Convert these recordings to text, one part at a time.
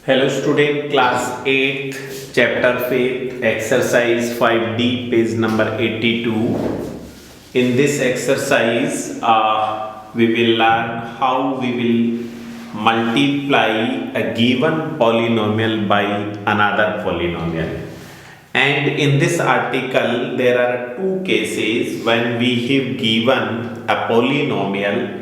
Hello student, class 8, chapter 5, exercise 5D, page number 82. In this exercise, we will learn how we will multiply a given polynomial by another polynomial. And in this article, there are two cases when we have given a polynomial,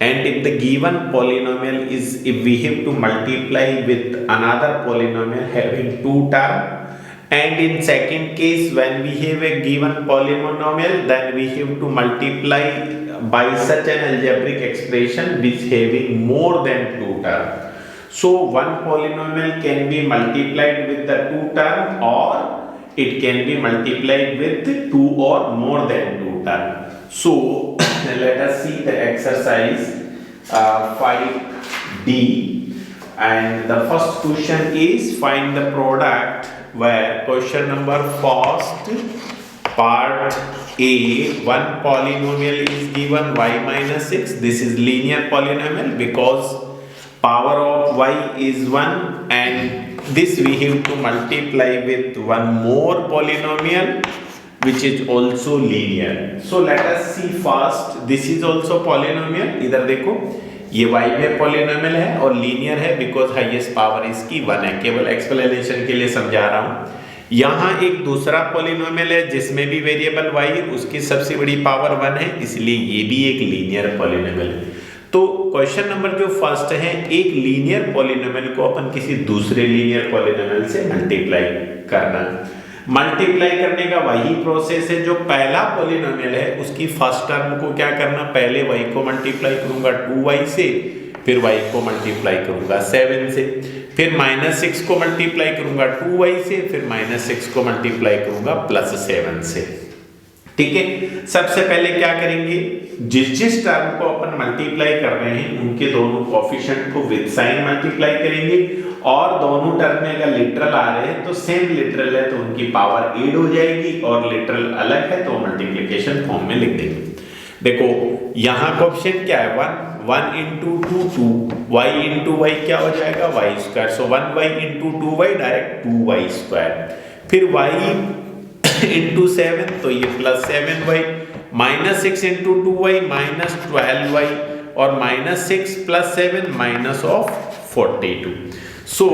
and if the given polynomial is, if we have to multiply with another polynomial having two terms, and in second case when we have a given polynomial, then we have to multiply by such an algebraic expression which having more than two terms. So one polynomial can be multiplied with the two term, or it can be multiplied with two or more than two terms. So let us see the exercise 5D, and the first question is find the product, where question number first part A, one polynomial is given y minus 6. This is linear polynomial because power of y is 1, and this we have to multiply with one more polynomial which is also linear. So let us see first, this is also polynomial. इधर देखो ये y में polynomial है और linear है because highest power इसकी 1 है. केवल explanation के लिए समझा रहा हूँ. यहाँ एक दूसरा polynomial है जिसमें भी वेरिएबल y है, उसकी सबसे बड़ी पावर 1 है, इसलिए ये भी एक लीनियर polynomial है. तो क्वेश्चन नंबर जो फर्स्ट है, एक लीनियर पॉलिनोमियल को अपन किसी दूसरे लीनियर पॉलिनोमियल से मल्टीप्लाई करना. मल्टीप्लाई करने का वही प्रोसेस है जो पहला पॉलिनोमियल है उसकी फर्स्ट टर्म को क्या करना, पहले y को मल्टीप्लाई करूंगा 2y से, फिर y को मल्टीप्लाई करूंगा 7 से, फिर -6 को मल्टीप्लाई करूंगा 2y से, फिर -6 को मल्टीप्लाई करूंगा +7 से. ठीक है, सबसे पहले क्या करेंगे, जिस टर्म को अपन मल्टीप्लाई कर रहे हैं उनके दोनों कोएफिशिएंट को विद साइन मल्टीप्लाई करेंगे, और दोनों टर्म में अगर लिटरल आ रहे हैं तो सेम लिटरल है तो उनकी पावर ऐड हो जाएगी, और लिटरल अलग है तो मल्टीप्लिकेशन फॉर्म में लिख देंगे. देखो यहाँ कोएफिशिएंट क्या है, 1 into 2 2, y into y क्या हो जाएगा y स्क्वायर. सो 1y into 2y direct 2y square, फिर y into 7 तो ये +7y, -6 into 2y -12y, और -6 + 7 -42. So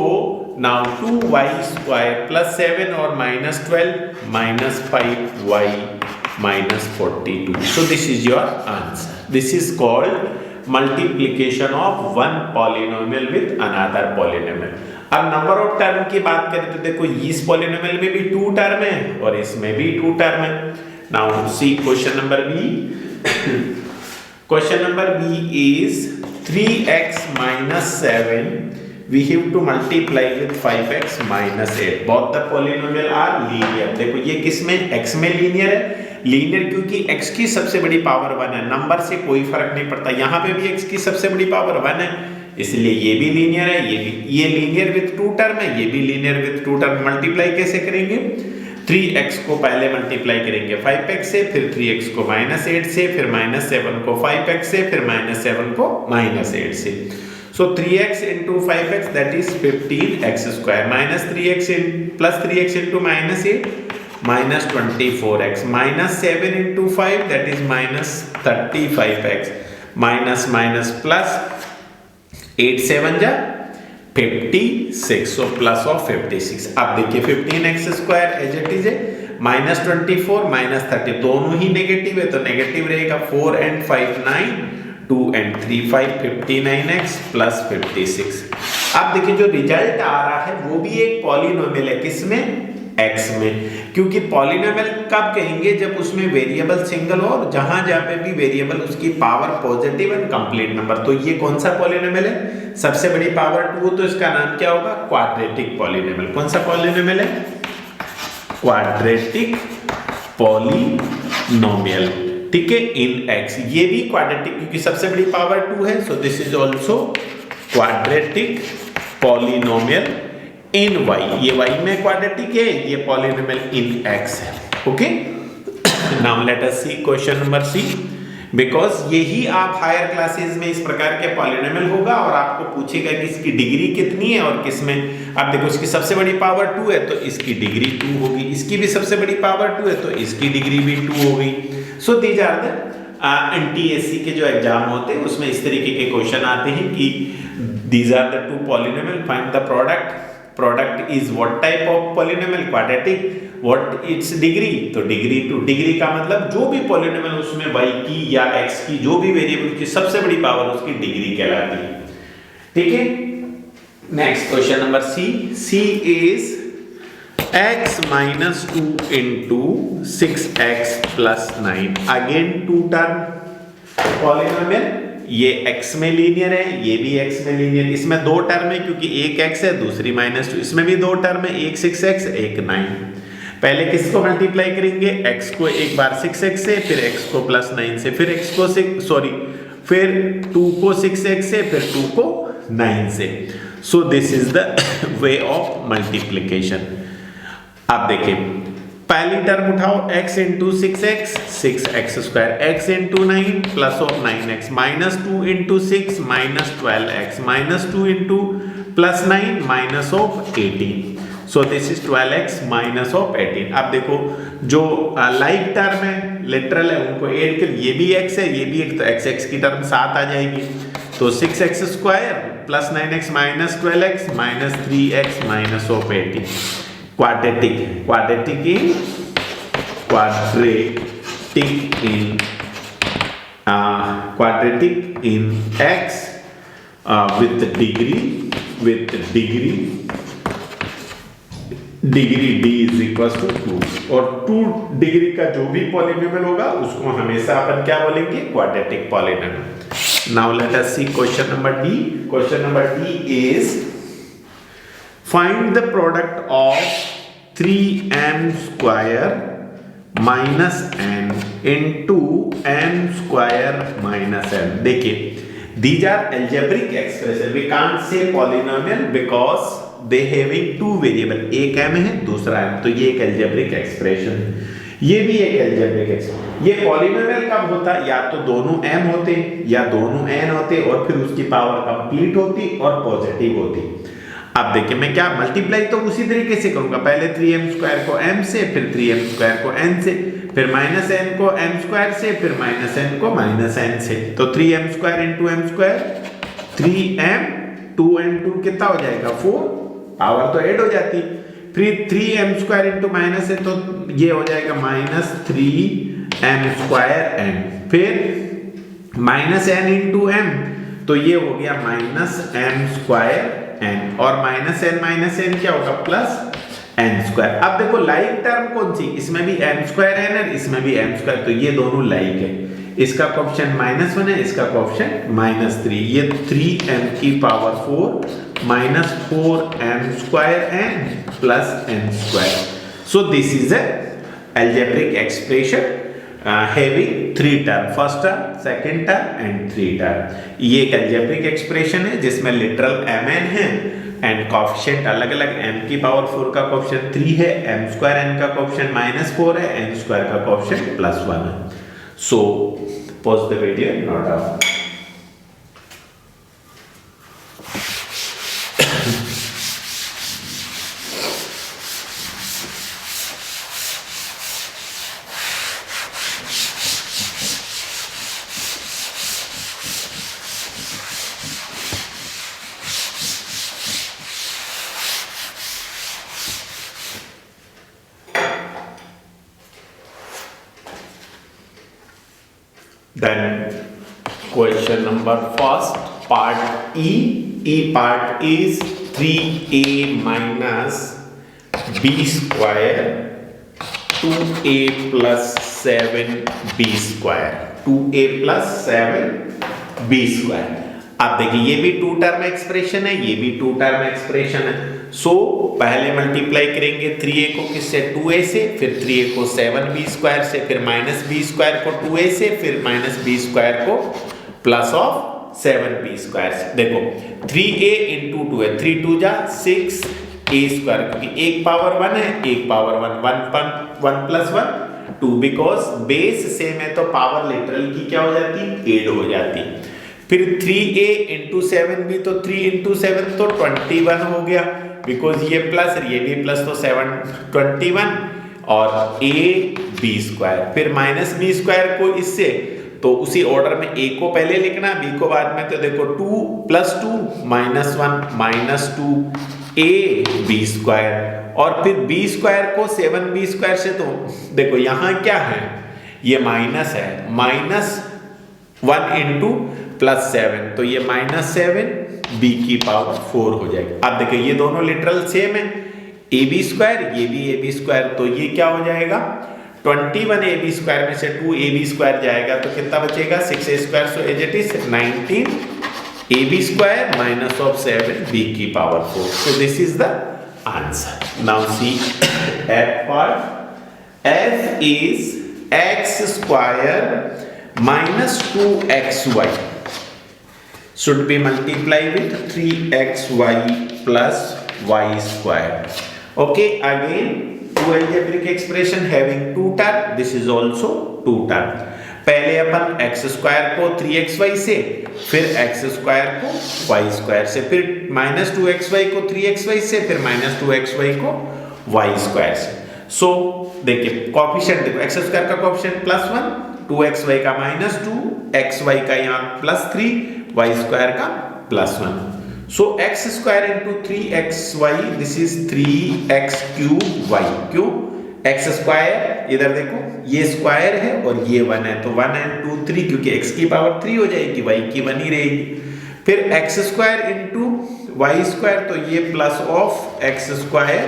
now 2y square plus 7 or -12 -5y -42. So this is your answer. This is called multiplication of one polynomial with another polynomial. अब number of term की बात करें तो देखो इस पॉलिनोमियल में भी 2 टर्म है और इसमें भी 2 टर्म है. Now see question number B. Question number B is 3x - 7 we have to multiply with 5x - 8. both the polynomial are linear. देखो ये किसमें, x में लीनियर है. लीनियर क्योंकि x की सबसे बड़ी पावर 1 है, नंबर से कोई फर्क नहीं पड़ता. यहाँ पे भी x की सबसे बड़ी पावर 1 है, इसलिए ये भी लीनियर है, ये भी. ये लीनियर विद 2 टर्म है, ये भी लीनियर विद 2 टर्म. मल्टीप्लाई कैसे करेंगे, 3x को पहले मल्टीप्लाई करेंगे 5x से, फिर 3x को -8 से, फिर -7 को 5x से, फिर -7 को -8 से. So 3x into 5x that is 15x square, -3x plus 3x into -8 -24x, -7 into 5 that is -35x, minus plus 8 7 जा 56, so plus of 56. अब देखिए 15x square as it is है, -24 -30 दोनों ही नेगेटिव है तो नेगेटिव रहेगा. 4 and 5 9, 2 and 3 5, 59x plus 56. अब देखिए जो रिजल्ट आ रहा है वो भी एक पॉलिनोमियल है, किसमें, x में. क्योंकि पॉलिनोमियल कब कहेंगे, जब उसमें वेरिएबल सिंगल हो और जहां पे भी वेरिएबल उसकी power positive and complete number. तो ये कौन सा पॉलिनोमियल है, सबसे बड़ी पावर 2 हो तो इसका नाम क्या होगा, क्वाड्रेटिक पॉलिनोमियल. कौन सा पॉलिनोमियल है, क्वाड्रेटिक पॉलिनोमियल. ठीक है, इन x. ये भी क्वाड्रेटिक क्योंकि सबसे बड़ी पावर 2 है, so this is also quadratic polynomial in y. ये y में क्वाड्रेटिक है, ये पॉलिनोमियल इन x है. Okay, now let us see question number C. Because यही आप हायर क्लासेस में इस प्रकार के पॉलिनोमियल होगा और आपको पूछेगा कि इसकी डिग्री कितनी है और किसमें। आप देखो इसकी सबसे बड़ी पावर 2 है तो इसकी डिग्री 2 होगी, इसकी भी सबसे बड़ी पावर 2 है तो इसकी डिग्री भी 2 होगी। So these are the NTSC के जो एग्जाम होते हैं उसमें इस तरीके के क्वेश्चन आते हैं कि these are the two polynomial, find the product is what type of polynomial, quadratic, what its degree. तो डिग्री 2, डिग्री का मतलब जो भी पॉलिनोमियल उसमें y की या x की जो भी वेरिएबल की सबसे बड़ी पावर उसकी डिग्री कहलाती है। ठीक है, next question number C is x minus 2 into 6x plus 9, again two term polynomial, ये x में लीनियर है, ये भी x में लीनियर, इसमें दो टर्म है क्योंकि एक x है दूसरी -2, इसमें भी दो टर्म है, एक 6x एक 9। पहले किसको मल्टीप्लाई करेंगे, x को एक बार 6x से, फिर x को +9 से, फिर x को फिर 2 को 6x से, फिर 2 को 9 से। सो this is the way of multiplication. आप देखिए पहली टर्म उठाओ, x into 6x 6x², x into 9 plus of 9x, -2 into 6 -12x, -2 into +9 minus of 18। So this is 12x minus of 18। अब देखो जो लाइक टर्म है लिटरल है उनको ऐड कर, ये भी x है ये भी x, तो x की टर्म साथ आ जाएगी, तो 6x² plus 9x minus 12x minus 3x minus of 18। quadratic in x with degree d is equals to 2, और 2 डिग्री का जो भी पॉलिनोमियल होगा उसको हमेशा अपन क्या बोलेंगे, quadratic polynomial. Now let us see question number D। Question number D is find the product of 3m² minus n into m² minus n। देखिए these are algebraic expression, we can't say polynomial because they having two variable, एक m है दूसरा m, तो ये एक algebraic expression, ये भी एक algebraic expression। ये polynomial कब होता, या तो दोनों m होते या दोनों n होते और फिर उसकी पावर कंप्लीट होती और पॉजिटिव होती। अब देखिए मैं क्या मल्टीप्लाई तो उसी तरीके से करूंगा, पहले 3m² को m से, फिर 3m² को n से, फिर -n को m² से, फिर -n को -n से, तो 3m² into m², 3m 2n2 कितना हो जाएगा 4, पावर तो ऐड हो जाती, फिर 3m² इंटू -n तो ये हो जाएगा -3m²n, फिर -n इंटू m तो ये हो गया -m²n, और -n क्या होगा +n²। अब देखो लाइक टर्म कौन सी, इसमें भी m²n है इसमें भी m², तो ये दोनों लाइक है, इसका कोएफिशिएंट -1 है इसका कोएफिशिएंट -3, ये 3m की power 4 -4m²n plus n²। So this is a algebraic expression having 3 term, first term second term and 3 term. ये एक algebraic expression है जिसमें लिटरल mn है एंड कोएफिशिएंट अलग अलग, m की पावर 4 का कोएफिशिएंट 3 है, m²n का कोएफिशिएंट -4 है, n² का कोएफिशिएंट +1 है। So pause the video and note down. Then question number first, part E part is 3a minus b square 2a plus 7b square, 2a plus 7b square। अब देखिए ये भी 2 term expression है ये भी 2 term expression है। सो पहले multiply करेंगे 3a को किससे 2a से, फिर 3a को 7b² से, फिर -b² को 2a से, फिर -b² को प्लस ऑफ 7b² से। देखो 3a इंटू 2a, 3 2 जा 6a² क्योंकि एक पावर 1 है एक power 1, 1 plus 1 2 because base same है तो पावर लिटरल की क्या हो जाती, एड हो जाती। फिर 3a इंटू 7 भी, तो 3 इंटू 7 तो 21 हो गया, बिकॉज ये प्लस ये भी प्लस, तो 7 21 और a b स्क्वायर, फिर माइनस b स्क्वायर को इससे, तो उसी ऑर्डर में a को पहले लिखना, b को बाद में, तो देखो 2 plus 2 minus 1 minus 2 a b square, और फिर b स्क्वायर को 7b स्क्वायर से, तो देखो यहाँ क्या है, ये माइनस है, माइनस 1 इंटू प्लस 7, तो ये माइनस 7 b की पावर 4 हो जाएगी। अब देखिए ये दोनों लिटरल सेम है, ए बी स्क्वायर, ये भी ए बी स्क्वायर, तो ये क्या हो जाएगा, 21 ए बी स्क्वायर में से 2 ए बी स्क्वायर जाएगा तो कितना बचेगा, 6a square, so as it is 19 A B square minus of 7 b की power 4। So this is the answer. Now see f part, f is x square minus 2xy should be multiplied with 3xy plus y square. Okay, again two algebraic expression having two term, this is also two term। पहले अपन x square को 3xy से, फिर x square को y square से, फिर minus 2xy को 3xy से, फिर माइनस 2xy को y स्क्वायर से। सो देखिए कॉफिशिएंट देखो, x स्क्वायर का कॉफिशिएंट +1, 2xy का -2, xy का यहाँ +3, y स्क्वायर का +1। सो x square into 3xy, this is 3x cube y, क्यों, x स्क्वायर इधर देखो ये स्क्वायर है और ये 1 है, तो 1 and 2 3, क्योंकि x की पावर 3 हो जाएगी, y की 1 ही रहेगी। फिर x square into y square, तो ये plus of x square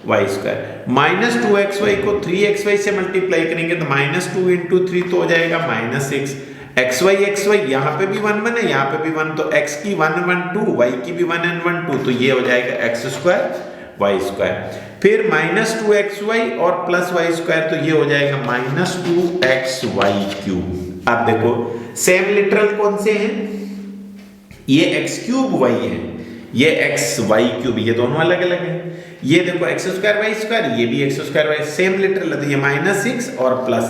y square, minus 2xy को 3xy से मल्टीप्लाई करेंगे तो -2 इंटू 3 तो हो जाएगा -6, xy यहाँ पे भी 1 1 है, यहाँ पे भी 1, तो x की 1 1 2, y की भी 1 and 1 2, तो ये हो जाएगा x स्क्वायर y स्क्वायर। फिर -2xy और प्लस y स्क्वायर, तो ये हो जाएगा -2xy क्यूब। अब देखो सेम लिटरल कौन से हैं, ये x क्यूब y है, ये xy क्यूब, ये दोनों अलग अलग हैं। ये देखो x स्क्वायर y स्क्वायर, ये भी x square y, same literal है, तो ये -6 और प्लस,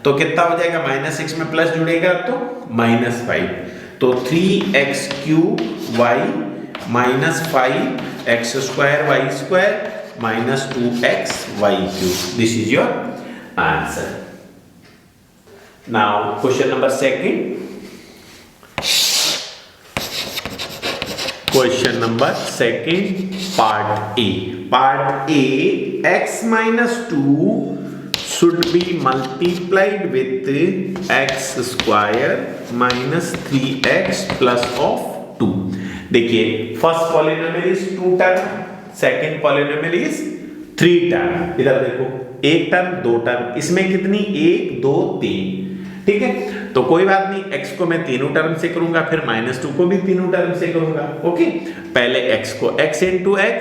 तो कितना हो जाएगा, -6 में प्लस जुड़ेगा तो -5, तो 3x cube y -5x square y square -2x y cube, this is your answer. Now question number second, question number second part A, x -2 should be multiplied with x square minus 3x plus of 2। देखिए first polynomial is 2 term, second polynomial is 3 term. इधर देखो एक term दो term, इसमें कितनी 1 2 3, ठीक है, तो कोई बात नहीं, x को मैं तीनों टर्म से करूंगा, फिर -2 को भी तीनों टर्म से करूंगा। ओके, पहले x को x into x,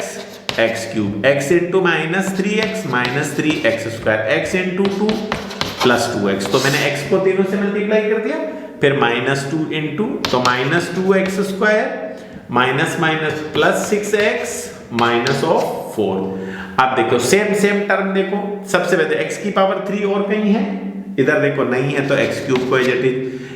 x cube, x into -3x -3x square, x into 2 plus 2x, तो मैंने x को तीनों से मल्टीप्लाई कर दिया, फिर -2 इंटू, तो -2x square minus minus plus 6x minus of 4। अब देखो सेम टर्म देखो, सबसे पहले x की पावर 3 और कहीं है, इधर देखो नहीं है, तो x क्यूब को एज इट इज,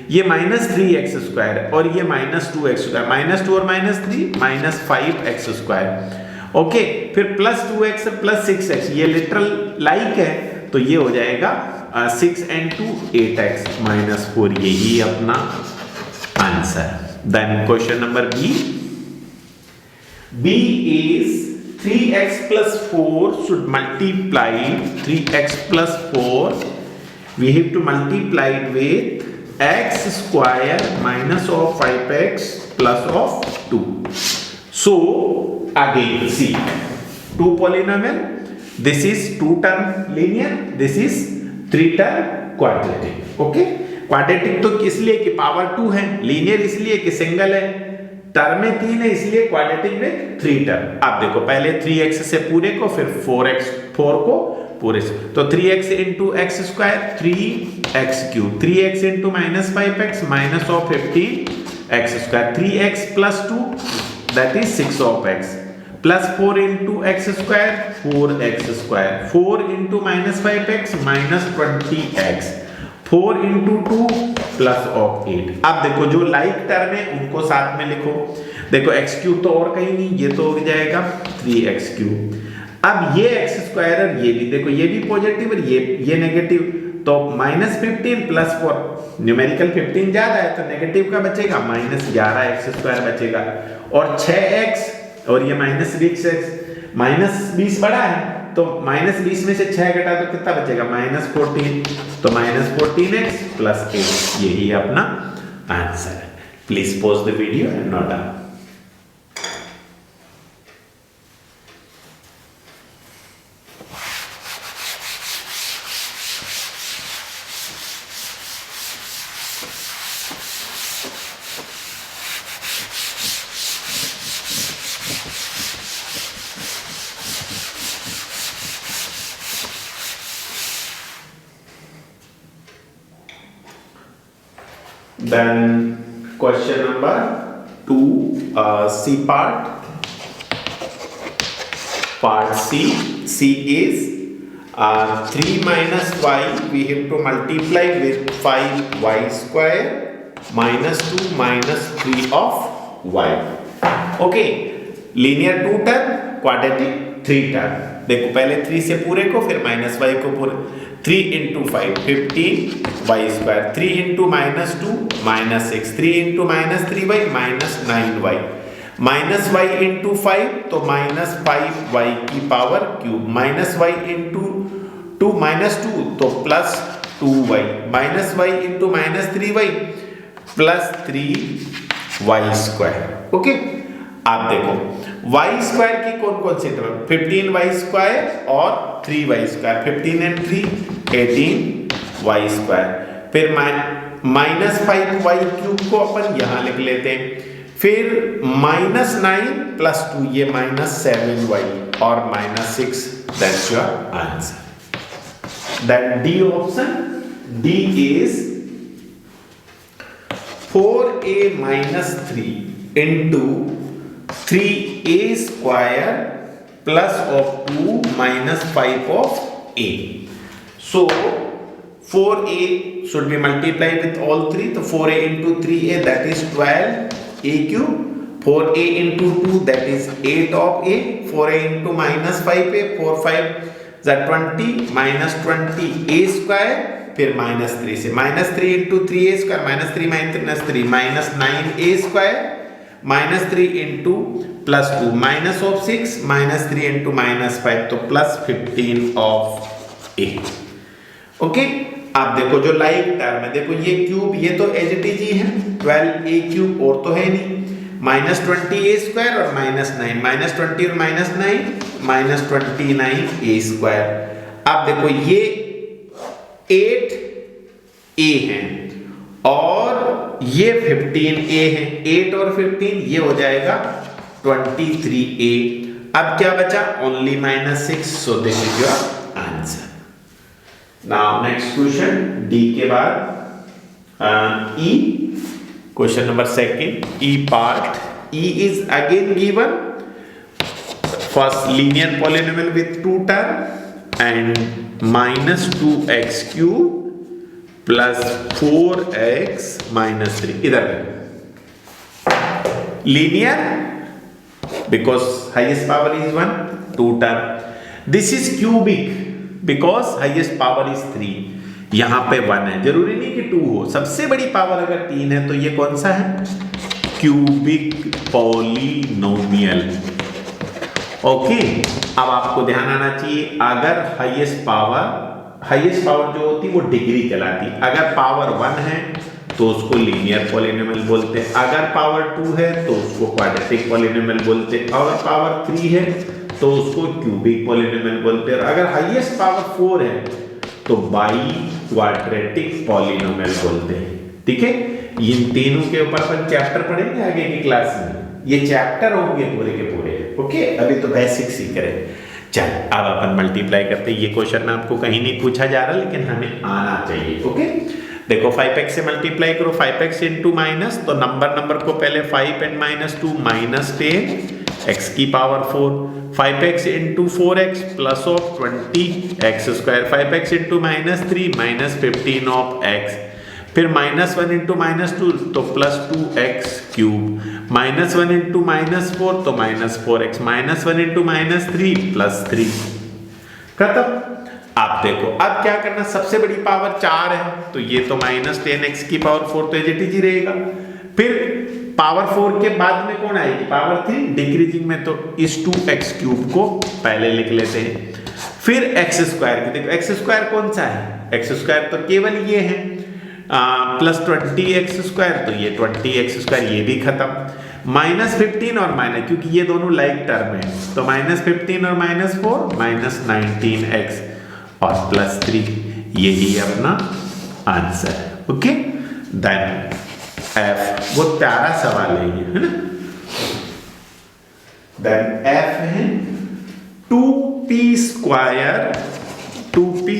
ये -3x स्क्वायर और ये -2x स्क्वायर, -2 और -3 -5x स्क्वायर। ओके, फिर प्लस 2x प्लस 6x, ये लिटरल लाइक है, तो ये हो जाएगा 6 and 2 8x -4, यही अपना आंसर। Then question number B is 3x plus 4 should multiply 3x plus 4, we have to multiply it with x square minus of 5x plus of 2. So again see, 2 polynomial, this is 2 term linear, this is 3 term quadratic. Okay, quadratic तो इसलिए कि power 2 है, linear इसलिए कि single है, term में 3 है इसलिए क्वाड्रेटिक में 3 टर्म। अब देखो पहले 3x से पूरे को, फिर 4 को पूरे से, तो 3x into X square 3x cube, 3x into -5x minus of 15x square, 3x plus 2 that is 6 of x, plus 4 into X square 4x square, 4 into minus 5x minus 20x, 4 into 2 plus of 8। अब देखो जो like term है उनको साथ में लिखो। देखो x cube तो और कहीं नहीं, ये तो हो जाएगा 3x क्यूब। अब ये एक्स स्क्वायर और ये भी देखो, ये भी पॉजिटिव और ये नेगेटिव, तो -15 प्लस 4, न्यूमेरिकल 15 ज्यादा है तो नेगेटिव का बचेगा -11x स्क्वायर बचेगा, और 6x और ये -20 बड़ा है तो -20 में से 6 घटा तो कितना बचेगा -14, तो -14x प्लस 8, यही अपना आंसर है। Please pause the video and note down. Then question number 2, C part C. C is 3 minus y we have to multiply with 5y square minus 2 minus 3 of y. Okay, linear 2 term, quadratic 3 term। देखो पहले 3 से पूरे को, फिर minus y को पूरे। 3 into 5 15 y square, 3 into minus 2 minus 6, 3 into minus 3y minus 9y, minus y into 5 तो minus 5y की power cube, minus y into 2 minus 2 तो plus 2y, minus y into minus 3y plus 3y square. Okay, आप देखो y square की कौन कौन सी term, 15y square और 3y square, 15 and 3 18y square, फिर माइनस 5y क्यूब को अपन यहां लिख लेते हैं, फिर माइनस 9 प्लस 2 ये माइनस 7y और minus 6, that's your answer. That D option, D is 4a minus 3 into 3a square plus of 2 minus 5 of a. So 4a should be multiplied with all three. So 4a into 3a, that is 12a cube. 4a into 2, that is 8 of a. 4a into minus 5a, 4 5 that 20 minus 20a square, फिर minus 3 से, minus 3 into 3a square, minus 3 minus 3 minus 9a square, minus 3 into plus 2 minus of 6, minus 3 into minus 5 तो plus 15 of a। Okay, आप देखो जो like term है, देखो ये cube ये तो एज इट इज ही है, 12a क्यूब और तो है नहीं, माइनस 20a स्क्वायर और माइनस 9, माइनस 20 और माइनस 9 माइनस 29a स्क्वायर। आप देखो ये 8a है और ये 15a है, 8 और 15 ये हो जाएगा 23a। अब क्या बचा, only minus 6, so this is your answer. Now next question, D के बाद E, question number second, E part. E is again given first linear polynomial with 2 term and minus 2x cube plus 4x minus 3। इधर linear because highest power is 1, 2 term। this is cubic because highest power is 3। यहां पे 1 है, जरूरी नहीं कि 2 हो, सबसे बड़ी पावर अगर 3 है तो ये कौन सा है, क्यूबिक पॉलिनोमियल। ओके, अब आपको ध्यान आना चाहिए, अगर हाईएस्ट पावर जो होती है वो डिग्री कहलाती है। अगर पावर 1 है तो उसको लीनियर पॉलिनोमियल बोलते हैं, अगर पावर 2 है तो उसको क्वाड्रेटिक पॉलिनोमियल बोलते हैं, अगर पावर 3 है तो उसको क्यूबिक पॉलिनोमियल बोलते हैं, और अगर हाईएस्ट पावर 4 है तो बाई क्वाड्रेटिक पॉलिनोमियल बोलते हैं। ठीक है, इन तीनों के ऊपर अपन चैप्टर पढ़ेंगे आगे की क्लास में, ये चैप्टर होंगे पूरे के पूरे। ओके, अभी तो बेसिक सीख रहे हैं। चल अब अपन मल्टीप्लाई करते हैं। ये क्वेश्चन आपको कहीं नहीं पूछा जा रहा लेकिन हमें आना चाहिए। ओके, देखो 5x से मल्टीप्लाई करो, 5x इंटू माइनस, तो नंबर को पहले 5 एंड माइनस 2 माइनस 10 x की power 4, 5x into 4x plus of 20x square, 5x into -3 minus 15 of x, फिर -1 इंटू -2 तो +2x क्यूब, -1 इंटू -4 तो -4x, -1 इंटू -3 +3। खत्म। आप देखो अब क्या करना, सबसे बड़ी पावर 4 है तो ये तो -10x की पावर 4 तो एज ही रहेगा। फिर पावर 4 के बाद में कौन आएगी, पावर 3 डिक्रीजिंग में, तो इस 2x क्यूब को पहले लिख लेते हैं। फिर x स्क्वायर की देखो, x स्क्वायर कौन सा है, x स्क्वायर तो केवल ये है प्लस 20x स्क्वायर, तो ये 20x स्क्वायर ये भी खत्म। -15 और माइनस, क्योंकि ये दोनों लाइक टर्म है तो -15 और -4 -19x और +3, यही अपना आंसर है। ओके, देन F, वो प्यारा सवाल है ये, है ना। देन F है 2p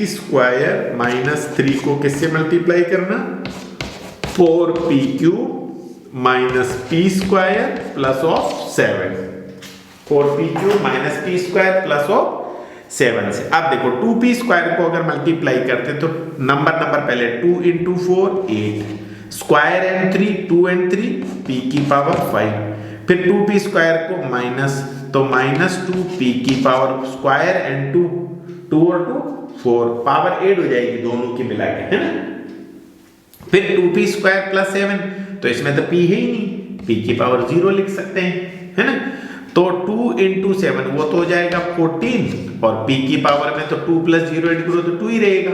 स्क्वायर -3 को किससे मल्टीप्लाई करना, 4p cube minus p square plus of 7, 4p cube minus p square plus of 7 से। अब देखो 2p स्क्वायर को अगर मल्टीप्लाई करते तो नंबर पहले 2 into 4 8, square and 3 2 and 3 p की पावर 5, फिर 2p स्क्वायर को माइनस तो -2p की पावर स्क्वायर एंड 2 और 2 4, पावर 8 हो जाएगी दोनों की मिला के, है ना। फिर 2p स्क्वायर प्लस 7, तो इसमें तो p है ही नहीं, p की पावर 0 लिख सकते हैं, है ना। तो 2 इंटू 7 वो तो हो जाएगा 14 और p की पावर में तो 2 प्लस 0 ऐड करो तो 2 ही रहेगा।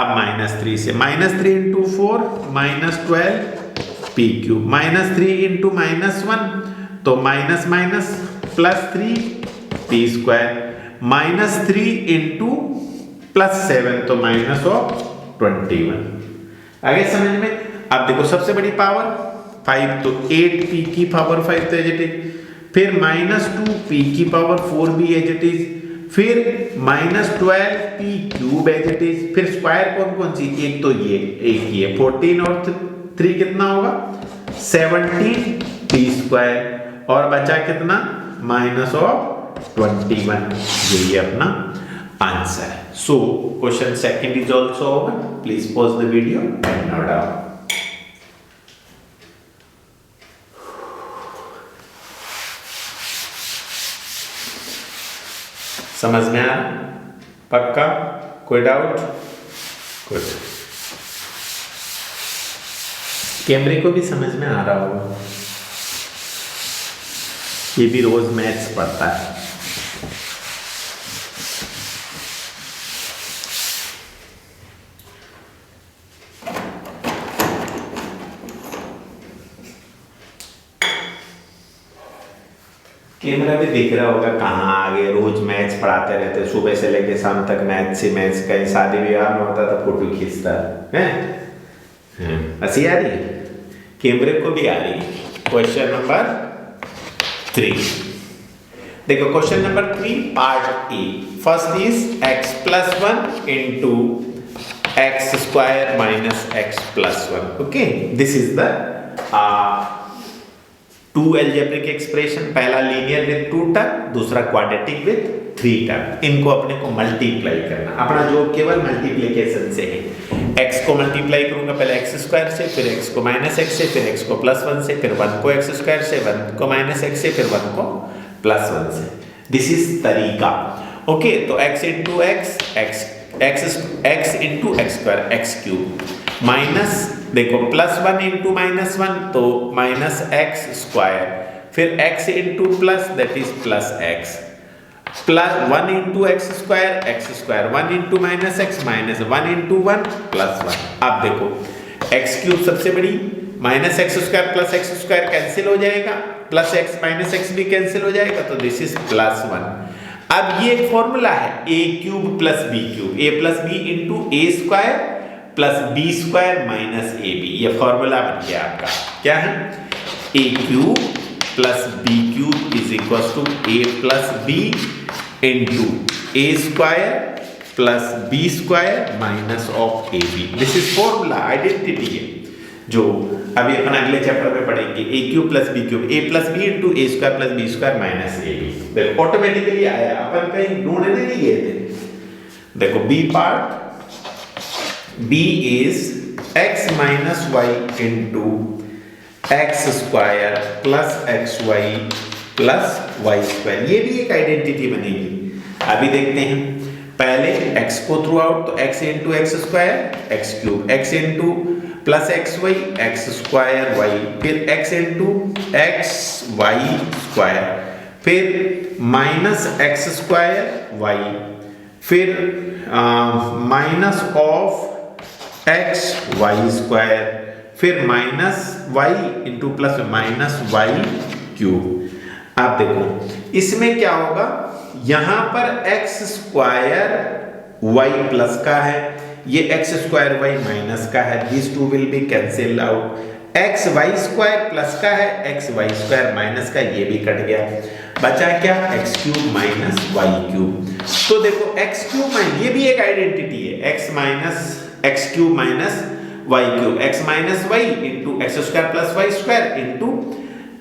अब -3 से, -3 इंटू 4 -12 p क्यूब, -3 इंटू -1 तो माइनस +3 p स्क्वायर, -3 इंटू +7 तो -21। आगे समझ में। अब देखो सबसे बड़ी पावर 5 तो 8p की पावर 5 तो एज इट इज, फिर -2p की पावर 4 भी एज इट इज, फिर -12p cube as it is, फिर स्क्वायर कौन सी, एक तो ये 14 और 3 कितना होगा 17p स्क्वायर, और बचा कितना -21, यही अपना आंसर है। So question second is also over. Please pause the video and note down. समझ में आ रहा? पक्का? कोई डाउट? कुछ कैमरे को भी समझ में आ रहा होगा, ये भी रोज मैथ्स पढ़ता है। कैमरा भी दिख रहा होगा कहाँ आगे, रोज मैथ्स पढ़ाते रहते, सुबह से लेके शाम तक मैथ्स ही मैथ्स। कहीं शादी विवाह में होता तो फोटो खींचता है। हंसी आ रही है, कैमरे को भी आ रही है। क्वेश्चन नंबर 3 देखो, question number 3 part A, first is x + 1 into x square minus x + 1। Okay, this is the 2 algebraic expression, पहला लीनियर विद 2 टर्म, दूसरा क्वाड्रेटिक विद 3 टर्म। इनको अपने को मल्टीप्लाई करना, अपना जो केवल मल्टीप्लिकेशन से है। x को मल्टीप्लाई करूंगा पहले x स्क्वायर से, फिर x को -x से, फिर x को +1 से, फिर 1 को x स्क्वायर से, 1 को -x से, फिर 1 को +1 से। दिस इज तरीका। ओके, तो x into x into x square x cube, minus देखो +1 इंटू -1 तो -x स्क्वायर, फिर x into plus that is +x, +1 into x square, 1 into -x minus 1 into 1 +1। अब देखो x क्यूब सबसे बड़ी, -x square plus x square cancel हो जाएगा, plus x minus x भी कैंसिल हो जाएगा, तो दिस इज +1। अब ये एक फॉर्मूला है a cube plus b cube, a plus b into a square plus b square minus ab, ये फॉर्मूला बन गया आपका। क्या है, a cube plus b cube is equal to a plus b into a square plus b square minus of ab। This is formula, identity है जो अभी अपन अगले चैप्टर में पढ़ेंगे A cube plus B cube, A plus B into A square plus B square minus A B. देखो automatically आया, अपन कहीं ढूंढने नहीं गए थे। देखो B part, B is X minus Y into X square plus X Y plus Y square, ये भी एक आइडेंटिटी बनेगी। अभी देखते हैं, पहले x को थ्रू आउट, तो x into X square X cube, x into plus X Y X square Y, फिर x into X Y square, फिर माइनस एक्स स्क्वायर वाई, फिर minus of X Y square, फिर minus Y into plus minus Y cube. आप देखो इसमें क्या होगा, यहां पर एक्स स्क्वायर वाई प्लस का है, ये एक्स स्क्वायर वाई माइनस का है, this two will be cancel out. X Y square plus का है, एक्स वाई स्क्वायर माइनस का, ये भी कट गया, बचा क्या, X cube minus Y cube. तो देखो एक्स क्यूब माइनस, ये भी एक आइडेंटिटी है, X minus X cube minus Y cube, X minus Y into X square plus Y square into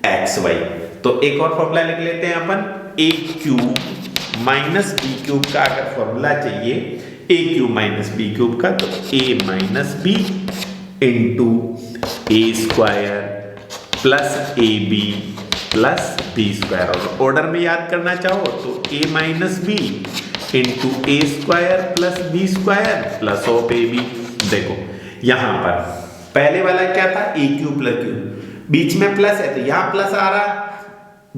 X Y. तो एक और फॉर्मूला लिख लेते हैं अपन, A cube minus B cube का अगर फॉर्मूला चाहिए A cube minus B cube का, तो A minus B into A square plus A B plus B square. और ऑर्डर में याद करना चाहो तो A minus B into A square plus B square plus of A B. देखो यहां पर पहले वाला क्या था, ए क्यूब प्लस क्यूब, बीच में प्लस है तो यहां प्लस आ रहा,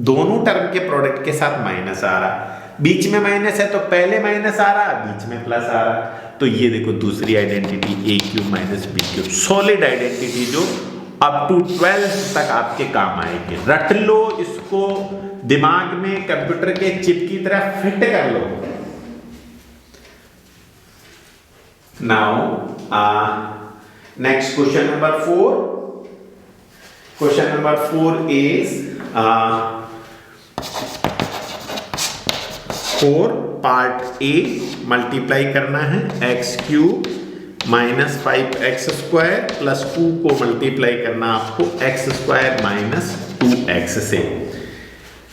दोनों टर्म के प्रोडक्ट के साथ माइनस आ रहा, बीच में माइनस है तो पहले माइनस आ रहा, बीच में प्लस आ रहा। तो ये देखो दूसरी identity A cube minus B cube, solid identity जो अप टू 12th तक आपके काम आएगी। रट लो इसको, दिमाग में कंप्यूटर के चिप की तरह फिट कर लो। Now next question number 4। Question number 4 is 4 part A multiply करना है, X cube minus 5x square plus 2 को मल्टीप्लाई करना आपको एक्स स्क्वायर माइनस 2x से।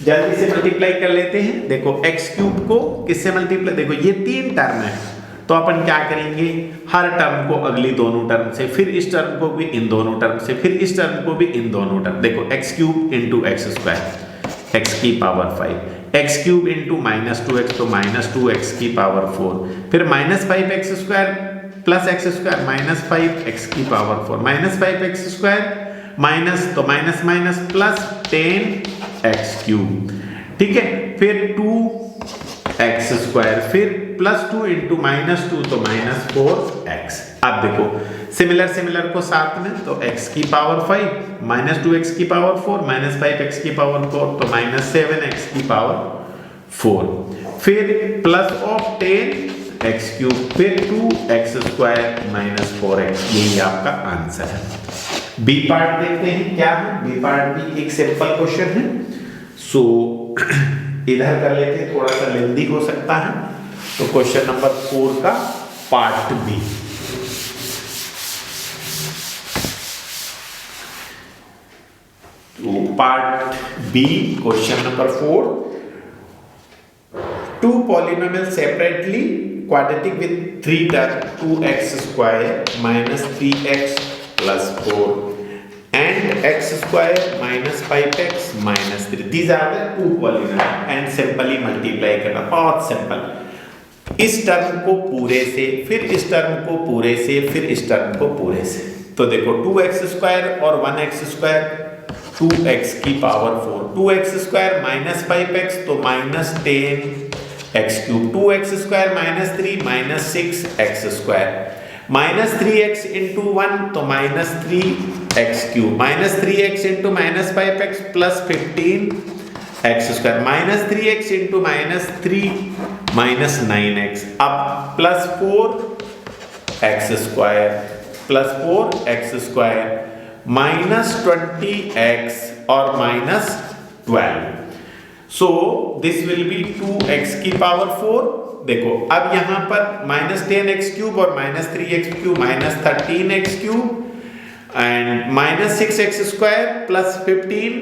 जल्दी से मल्टीप्लाई कर लेते हैं। देखो x क्यूब को किससे मल्टीप्लाई, देखो ये 3 टर्म है तो अपन क्या करेंगे, हर टर्म को अगली दोनों टर्म से, फिर इस टर्म को भी इन दोनों टर्म से, फिर इस टर्म को भी इन दोनों टर्म। देखो X cube into X square X की power 5, X cube into minus 2x तो माइनस 2x की पावर 4, फिर minus 5x square plus X square minus 5x की power 4, minus 5x square minus तो minus minus plus 10x cube, ठीक है, फिर 2x square, फिर प्लस 2 इंटू माइनस 2 तो माइनस 4x। अब देखो सिमिलर को साथ में, तो x की पावर 5 माइनस 2x की पावर 4 माइनस 5x की पावर 4 तो माइनस 7x की पावर 4, फिर प्लस ऑफ 10x क्यूब, फिर 2x स्क्वायर माइनस 4x। यही आपका आंसर है। बी पार्ट देखते हैं क्या है। बी पार्ट भी एक सिंपल क्वेश्चन है, सो इधर कर लेते हैं, थोड़ा सा लेंदी हो सकता है। तो क्वेश्चन नंबर 4 का पार्ट बी, तो part B question number 4, 2 polynomials separately quadratic with 3 terms, 2x square minus 3x plus 4 and x square minus 5x minus 3. These are the 2 polynomials and simply multiply करना, बहुत simple. इस term को पूरे से, फिर इस term को पूरे से, फिर इस टर्म को पूरे से। तो देखो 2x स्क्वायर और 1x स्क्वायर, 2x की power 4, 2x square minus 5x तो minus 10x cube, 2x square minus 3 minus 6x square, minus 3x into 1 तो minus 3x cube, minus 3x into minus 5x plus 15x square, minus 3x into minus 3 minus 9x, अब plus 4x square plus 4x square minus 20x और minus 12, so this will be 2x की power 4। देखो अब यहां पर minus 10x cube और minus 3x cube minus 13x cube, and minus 6x² plus 15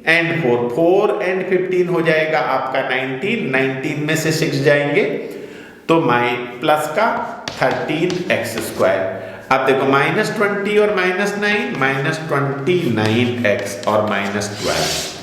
and 4 and 15 हो जाएगा आपका 19 में से 6 जाएंगे तो प्लस का 13x²। अब देखो -20 और -9 -29x और -12